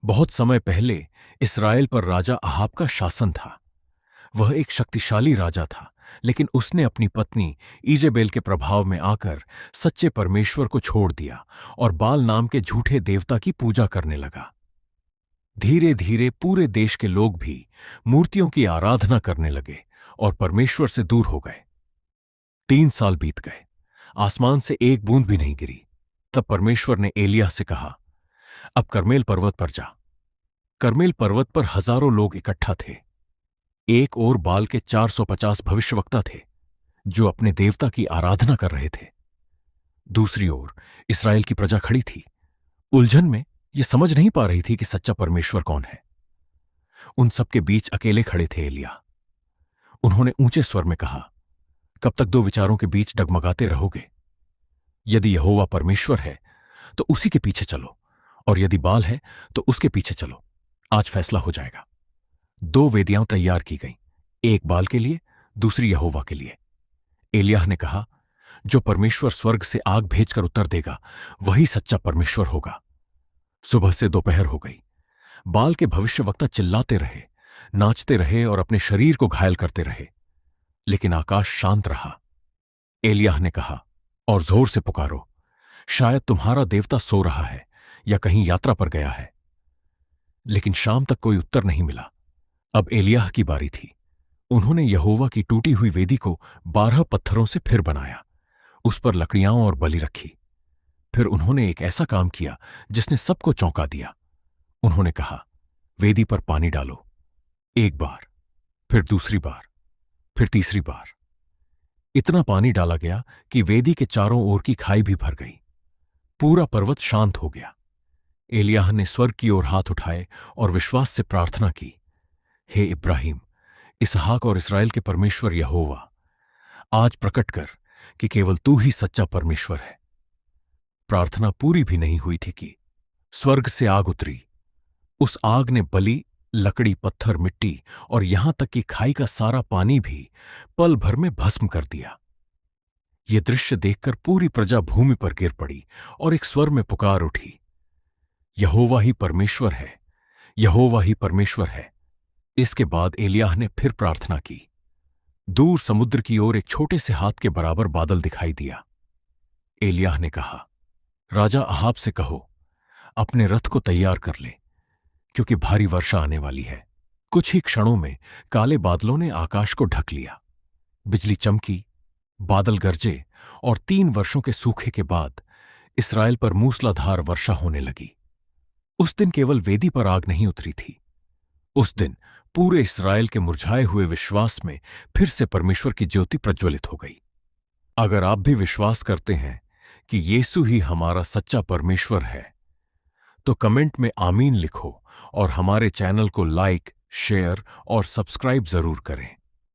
बहुत समय पहले इस्राएल पर राजा अहाब का शासन था। वह एक शक्तिशाली राजा था, लेकिन उसने अपनी पत्नी ईजेबेल के प्रभाव में आकर सच्चे परमेश्वर को छोड़ दिया और बाल नाम के झूठे देवता की पूजा करने लगा। धीरे धीरे पूरे देश के लोग भी मूर्तियों की आराधना करने लगे और परमेश्वर से दूर हो गए। 3 साल बीत गए, आसमान से एक बूंद भी नहीं गिरी। तब परमेश्वर ने एलिय्याह से कहा, अब कर्मेल पर्वत पर जा। कर्मेल पर्वत पर हजारों लोग इकट्ठा थे। एक ओर बाल के 450 भविष्यवक्ता थे जो अपने देवता की आराधना कर रहे थे। दूसरी ओर इस्राएल की प्रजा खड़ी थी, उलझन में यह समझ नहीं पा रही थी कि सच्चा परमेश्वर कौन है। उन सबके बीच अकेले खड़े थे एलिय्याह। उन्होंने ऊंचे स्वर में कहा, कब तक दो विचारों के बीच डगमगाते रहोगे? यदि यहोवा परमेश्वर है तो उसी के पीछे चलो, और यदि बाल है तो उसके पीछे चलो। आज फैसला हो जाएगा। 2 वेदियां तैयार की गईं, एक बाल के लिए, दूसरी यहोवा के लिए। एलिय्याह ने कहा, जो परमेश्वर स्वर्ग से आग भेजकर उत्तर देगा वही सच्चा परमेश्वर होगा। सुबह से दोपहर हो गई। बाल के भविष्यवक्ता चिल्लाते रहे, नाचते रहे और अपने शरीर को घायल करते रहे, लेकिन आकाश शांत रहा। एलिय्याह ने कहा, और जोर से पुकारो, शायद तुम्हारा देवता सो रहा है या कहीं यात्रा पर गया है। लेकिन शाम तक कोई उत्तर नहीं मिला। अब एलिय्याह की बारी थी। उन्होंने यहोवा की टूटी हुई वेदी को 12 पत्थरों से फिर बनाया, उस पर लकड़ियां और बलि रखी। फिर उन्होंने एक ऐसा काम किया जिसने सबको चौंका दिया। उन्होंने कहा, वेदी पर पानी डालो। एक बार, फिर दूसरी बार, फिर तीसरी बार। इतना पानी डाला गया कि वेदी के चारों ओर की खाई भी भर गई। पूरा पर्वत शांत हो गया। एलिय्याह ने स्वर्ग की ओर हाथ उठाए और विश्वास से प्रार्थना की, हे इब्राहिम, इसहाक और इस्राएल के परमेश्वर यहोवा, आज प्रकट कर कि केवल तू ही सच्चा परमेश्वर है। प्रार्थना पूरी भी नहीं हुई थी कि स्वर्ग से आग उतरी। उस आग ने बलि, लकड़ी, पत्थर, मिट्टी और यहां तक कि खाई का सारा पानी भी पल भर में भस्म कर दिया। ये दृश्य देखकर पूरी प्रजा भूमि पर गिर पड़ी और एक स्वर में पुकार उठी, यहोवा ही परमेश्वर है, यहोवा ही परमेश्वर है। इसके बाद एलिय्याह ने फिर प्रार्थना की। दूर समुद्र की ओर एक छोटे से हाथ के बराबर बादल दिखाई दिया। एलिय्याह ने कहा, राजा अहाब से कहो, अपने रथ को तैयार कर ले, क्योंकि भारी वर्षा आने वाली है। कुछ ही क्षणों में काले बादलों ने आकाश को ढक लिया। बिजली चमकी, बादल गरजे और 3 वर्षों के सूखे के बाद इस्राएल पर मूसलाधार वर्षा होने लगी। उस दिन केवल वेदी पर आग नहीं उतरी थी। उस दिन पूरे इस्राएल के मुरझाए हुए विश्वास में फिर से परमेश्वर की ज्योति प्रज्वलित हो गई। अगर आप भी विश्वास करते हैं कि यीशु ही हमारा सच्चा परमेश्वर है, तो कमेंट में आमीन लिखो और हमारे चैनल को लाइक, शेयर और सब्सक्राइब जरूर करें।